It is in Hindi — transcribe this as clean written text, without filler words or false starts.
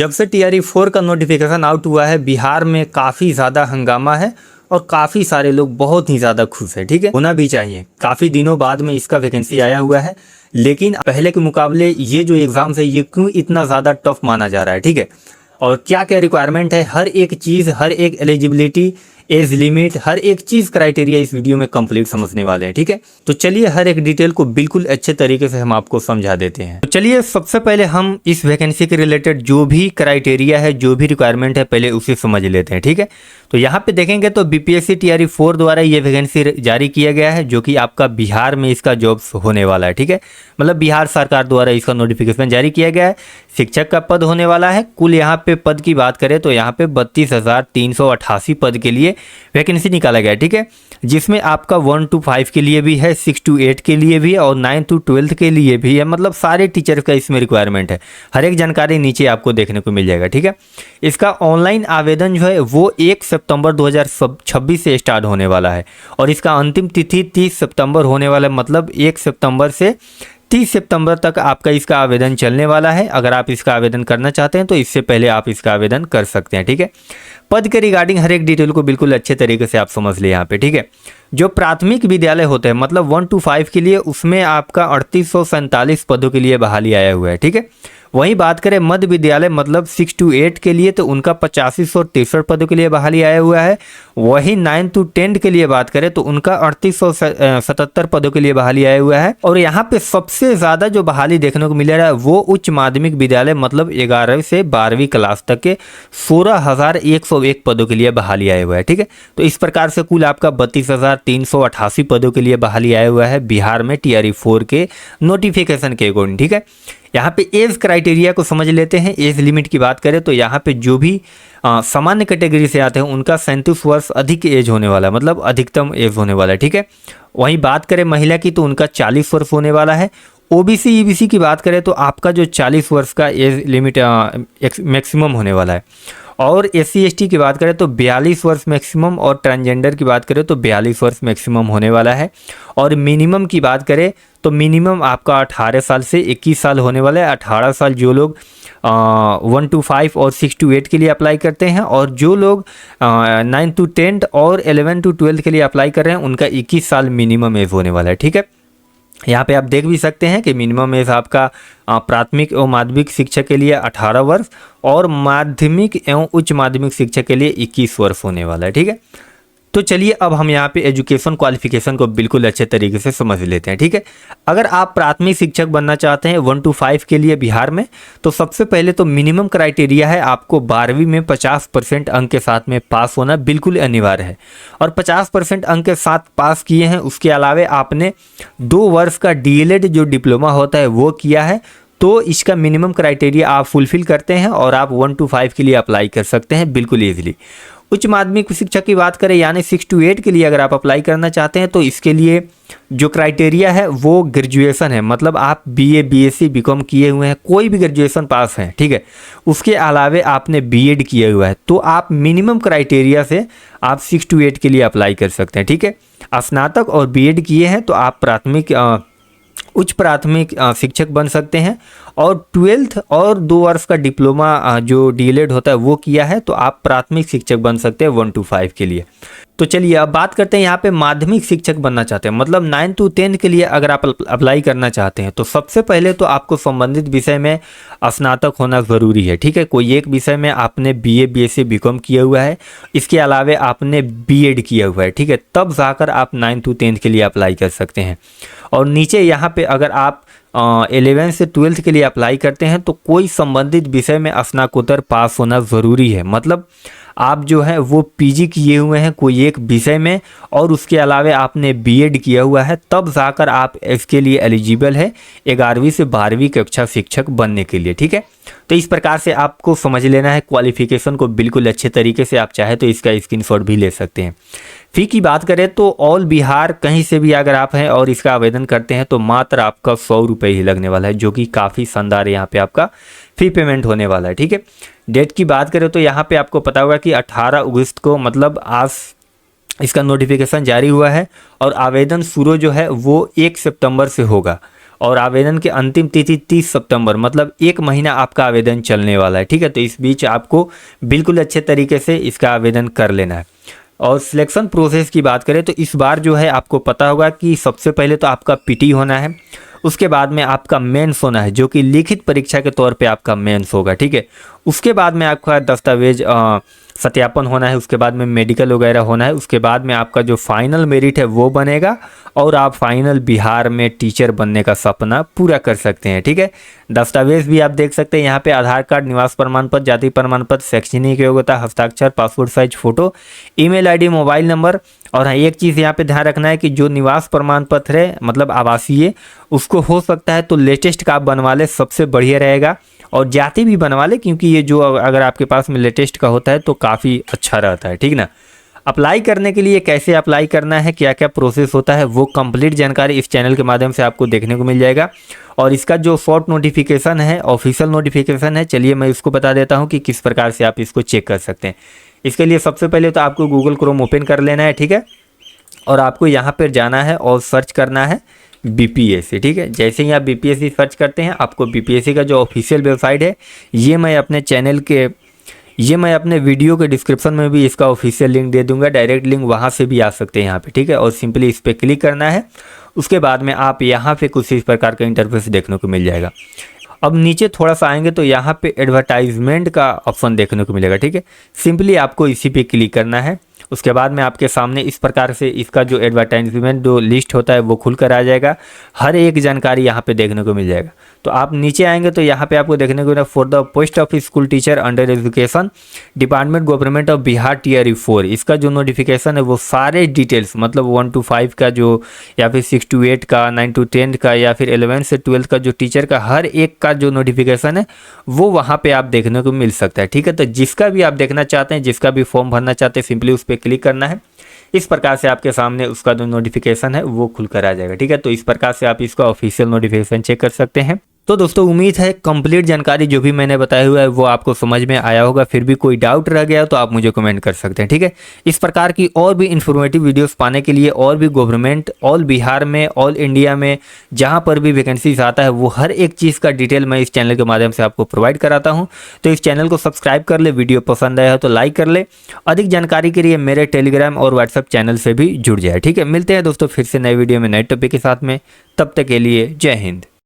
जब से TRE-4 का नोटिफिकेशन आउट हुआ है बिहार में काफ़ी ज़्यादा हंगामा है और काफ़ी सारे लोग बहुत ही ज़्यादा खुश हैं। ठीक है, होना भी चाहिए। काफ़ी दिनों बाद में इसका वैकेंसी आया हुआ है, लेकिन पहले के मुकाबले ये जो एग्ज़ाम्स है ये क्यों इतना ज़्यादा टफ माना जा रहा है। ठीक है, और क्या क्या रिक्वायरमेंट है, हर एक चीज़, हर एक एलिजिबिलिटी, एज लिमिट, हर एक चीज़ क्राइटेरिया इस वीडियो में कंप्लीट समझने वाले हैं। ठीक है, तो चलिए हर एक डिटेल को बिल्कुल अच्छे तरीके से हम आपको समझा देते हैं। तो चलिए सबसे पहले हम इस वैकेंसी के रिलेटेड जो भी क्राइटेरिया है, जो भी रिक्वायरमेंट है, पहले उसे समझ लेते हैं। ठीक है, तो यहाँ पे देखेंगे तो BPSC TRE-4 द्वारा ये वैकेंसी जारी किया गया है, जो कि आपका बिहार में इसका जॉब्स होने वाला है। ठीक है, मतलब बिहार सरकार द्वारा इसका नोटिफिकेशन जारी किया गया है। शिक्षक का पद होने वाला है। कुल यहाँ पे पद की बात करें तो यहाँ पे 32,388 पद के लिए वैकेंसी निकाला गया है। ठीक है, जिसमें आपका 1 to 5 के लिए भी है, 6 to 8 के लिए भी है और 9 to 12 के लिए भी है। मतलब सारे टीचर का इसमें रिक्वायरमेंट है। हर एक जानकारी नीचे आपको देखने को मिल जाएगा। ठीक है, इसका ऑनलाइन आवेदन जो है वो 1 सितंबर 2026 से स्टार्ट होने वाला है और इसका अंतिम तिथि 30 सितंबर होने वाला है। मतलब 1 सितंबर से 30 सितंबर तक आपका इसका आवेदन चलने वाला है। अगर आप इसका आवेदन करना चाहते हैं तो इससे पहले आप इसका आवेदन कर सकते हैं। ठीक है, पद के रिगार्डिंग हर एक डिटेल को बिल्कुल अच्छे तरीके से आप समझ लें यहाँ पे। ठीक है, जो प्राथमिक विद्यालय होते हैं मतलब 1 to 5 के लिए, उसमें आपका 3847 पदों के लिए बहाली आया हुआ है। ठीक है, वहीं बात करें मध्य विद्यालय मतलब 6 to 8 के लिए तो उनका 8563 पदों के लिए बहाली आया हुआ है। वहीं 9 to 10 के लिए बात करें तो उनका 3877 पदों के लिए बहाली आया हुआ है। और यहाँ पे सबसे ज़्यादा जो बहाली देखने को मिल रहा है वो उच्च माध्यमिक विद्यालय मतलब 11वीं से 12वीं क्लास तक के 16,101 पदों के लिए बहाली आया हुआ है। ठीक है, तो इस प्रकार से कुल आपका 32,388 पदों के लिए बहाली आया हुआ है बिहार में TRE-4 के नोटिफिकेशन के अकॉर्डिंग। ठीक है, यहाँ पे एज क्राइटेरिया को समझ लेते हैं। एज लिमिट की बात करें तो यहाँ पे जो भी सामान्य कैटेगरी से आते हैं उनका 37 वर्ष अधिक एज होने वाला है, मतलब अधिकतम एज होने वाला है। ठीक है, वहीं बात करें महिला की तो उनका 40 वर्ष होने वाला है। OBC EBC की बात करें तो आपका जो 40 वर्ष का एज लिमिट मैक्सिमम होने वाला है। और SC ST की बात करें तो 42 वर्ष मैक्सिमम और ट्रांसजेंडर की बात करें तो 42 वर्ष मैक्सिमम होने वाला है। और मिनिमम की बात करें तो मिनिमम आपका 18 साल से 21 साल होने वाला है। 18 साल जो लोग 1 to 5 और 6 to 8 के लिए अप्लाई करते हैं और जो लोग 9 to 10 और 11 to 12 के लिए अप्लाई कर रहे हैं उनका 21 साल मिनिमम एज होने वाला है। ठीक है, यहाँ पे आप देख भी सकते हैं कि मिनिमम एज आपका प्राथमिक एवं माध्यमिक शिक्षक के लिए 18 वर्ष और माध्यमिक एवं उच्च माध्यमिक शिक्षक के लिए 21 वर्ष होने वाला है। ठीक है, तो चलिए अब हम यहाँ पे एजुकेशन क्वालिफिकेशन को बिल्कुल अच्छे तरीके से समझ लेते हैं। ठीक है, अगर आप प्राथमिक शिक्षक बनना चाहते हैं 1 to 5 के लिए बिहार में तो सबसे पहले तो मिनिमम क्राइटेरिया है आपको 12वीं में 50% अंक के साथ में पास होना बिल्कुल अनिवार्य है। और 50% अंक के साथ पास किए हैं, उसके अलावा आपने 2 वर्ष का DLED जो डिप्लोमा होता है वो किया है तो इसका मिनिमम क्राइटेरिया आप फुलफिल करते हैं और आप 1 to 5 के लिए अप्लाई कर सकते हैं बिल्कुल ईजिली। उच्च माध्यमिक शिक्षक की बात करें यानी 6 to 8 के लिए अगर आप अप्लाई करना चाहते हैं तो इसके लिए जो क्राइटेरिया है वो ग्रेजुएशन है, मतलब आप BA BSc BCom किए हुए हैं, कोई भी ग्रेजुएशन पास है। ठीक है, उसके अलावे आपने BEd किया हुआ है तो आप मिनिमम क्राइटेरिया से आप 6 to 8 के लिए अप्लाई कर सकते हैं। ठीक है, स्नातक और BEd किए हैं तो आप उच्च प्राथमिक शिक्षक बन सकते हैं और 12th और 2 वर्ष का डिप्लोमा जो DLED होता है वो किया है तो आप प्राथमिक शिक्षक बन सकते हैं 1 to 5 के लिए। तो चलिए अब बात करते हैं यहाँ पे माध्यमिक शिक्षक बनना चाहते हैं मतलब 9 to 10 के लिए अगर आप अप्लाई करना चाहते हैं तो सबसे पहले तो आपको संबंधित विषय में स्नातक होना ज़रूरी है। ठीक है, कोई एक विषय में आपने BA BSc BCom किया हुआ है, इसके अलावा आपने BEd किया हुआ है। ठीक है, तब जाकर आप 9 to 10 के लिए अप्लाई कर सकते हैं। और नीचे यहाँ पे अगर आप 11 से 12 के लिए अप्लाई करते हैं तो कोई संबंधित विषय में स्नातकोत्तर पास होना ज़रूरी है, मतलब आप जो है वो PG किए हुए हैं कोई एक विषय में और उसके अलावा आपने BEd किया हुआ है, तब जाकर आप इसके लिए एलिजिबल है 11वीं से 12वीं कक्षा शिक्षक बनने के लिए। ठीक है, तो इस प्रकार से आपको समझ लेना है क्वालिफिकेशन को बिल्कुल अच्छे तरीके से। आप चाहे तो इसका स्क्रीनशॉट भी ले सकते हैं। फ़ी की बात करें तो ऑल बिहार कहीं से भी अगर आप हैं और इसका आवेदन करते हैं तो मात्र आपका 100 रुपये ही लगने वाला है, जो कि काफ़ी शानदार यहाँ पे आपका फ़ी पेमेंट होने वाला है। ठीक है, डेट की बात करें तो यहाँ पे आपको पता होगा कि 18 अगस्त को मतलब आज इसका नोटिफिकेशन जारी हुआ है और आवेदन शुरू जो है वो 1 सितंबर से होगा और आवेदन की अंतिम तिथि 30 सितंबर, मतलब 1 महीना आपका आवेदन चलने वाला है। ठीक है, तो इस बीच आपको बिल्कुल अच्छे तरीके से इसका आवेदन कर लेना है। और सिलेक्शन प्रोसेस की बात करें तो इस बार जो है आपको पता होगा कि सबसे पहले तो आपका पीटी होना है, उसके बाद में आपका मेंस होना है जो कि लिखित परीक्षा के तौर पे आपका मेंस होगा। ठीक है, उसके बाद में आपका दस्तावेज सत्यापन होना है, उसके बाद में मेडिकल वगैरह होना है, उसके बाद में आपका जो फाइनल मेरिट है वो बनेगा और आप फाइनल बिहार में टीचर बनने का सपना पूरा कर सकते हैं। ठीक है, दस्तावेज भी आप देख सकते हैं यहाँ पे आधार कार्ड, निवास प्रमाण पत्र, जाति प्रमाण पत्र, शैक्षणिक योग्यता, हस्ताक्षर, passport size photo, email ID, mobile number. और हाँ, एक चीज़ यहाँ पे ध्यान रखना है कि जो निवास प्रमाण पत्र है मतलब आवासीय, उसको हो सकता है तो लेटेस्ट का आप बनवा ले, सबसे बढ़िया रहेगा। और जाति भी बनवा ले क्योंकि ये जो अगर आपके पास में लेटेस्ट का होता है तो काफ़ी अच्छा रहता है। ठीक ना। अप्लाई करने के लिए कैसे अप्लाई करना है, क्या क्या प्रोसेस होता है, वो कंप्लीट जानकारी इस चैनल के माध्यम से आपको देखने को मिल जाएगा। और इसका जो शॉर्ट नोटिफिकेशन है, ऑफिशियल नोटिफिकेशन है, चलिए मैं इसको बता देता हूँ कि किस प्रकार से आप इसको चेक कर सकते हैं। इसके लिए सबसे पहले तो आपको गूगल क्रोम ओपन कर लेना है। ठीक है, और आपको यहाँ पर जाना है और सर्च करना है बीपीएससी। ठीक है, जैसे ही आप बीपीएससी सर्च करते हैं आपको बीपीएससी का जो ऑफिशियल वेबसाइट है, ये मैं अपने वीडियो के डिस्क्रिप्शन में भी इसका ऑफिशियल लिंक दे दूंगा, डायरेक्ट लिंक वहाँ से भी आ सकते हैं यहाँ पे। ठीक है, और सिंपली इस पर क्लिक करना है। उसके बाद में आप यहाँ पे कुछ इस प्रकार का इंटरफेस देखने को मिल जाएगा। अब नीचे थोड़ा सा आएंगे तो यहाँ पे एडवर्टाइजमेंट का ऑप्शन देखने को मिलेगा। ठीक है, सिंपली आपको इसी पे क्लिक करना है। उसके बाद में आपके सामने इस प्रकार से इसका जो एडवर्टाइजमेंट जो लिस्ट होता है वो खुल कर आ जाएगा। हर एक जानकारी यहाँ पे देखने को मिल जाएगा। तो आप नीचे आएंगे तो यहाँ पे आपको देखने को मिलेगा for the post of school teacher under education department government of Bihar tier 4, इसका जो नोटिफिकेशन है वो सारे डिटेल्स मतलब 1 to 5 का जो, या फिर 6 to 8 का, 9 to 10 का, या फिर 11 से 12 का जो टीचर का हर एक का जो नोटिफिकेशन है वो वहाँ पे आप देखने को मिल सकता है। ठीक है, तो जिसका भी आप देखना चाहते हैं, जिसका भी फॉर्म भरना चाहते हैं, सिंपली उस पर क्लिक करना है। इस प्रकार से आपके सामने उसका जो नोटिफिकेशन है वो खुलकर आ जाएगा। ठीक है, तो इस प्रकार से आप इसका ऑफिशियल नोटिफिकेशन चेक कर सकते हैं। तो दोस्तों उम्मीद है कंप्लीट जानकारी जो भी मैंने बताया हुआ है वो आपको समझ में आया होगा। फिर भी कोई डाउट रह गया तो आप मुझे कमेंट कर सकते हैं। ठीक है, इस प्रकार की और भी इन्फॉर्मेटिव वीडियोस पाने के लिए और भी गवर्नमेंट ऑल बिहार में, ऑल इंडिया में जहां पर भी वैकेंसीज आता है वो हर एक चीज़ का डिटेल मैं इस चैनल के माध्यम से आपको प्रोवाइड कराता हूँ। तो इस चैनल को सब्सक्राइब कर ले, वीडियो पसंद आया हो तो लाइक कर ले। अधिक जानकारी के लिए मेरे टेलीग्राम और व्हाट्सएप चैनल से भी जुड़ जाए। ठीक है, मिलते हैं दोस्तों फिर से नए वीडियो में नए टॉपिक के साथ में। तब तक के लिए जय हिंद।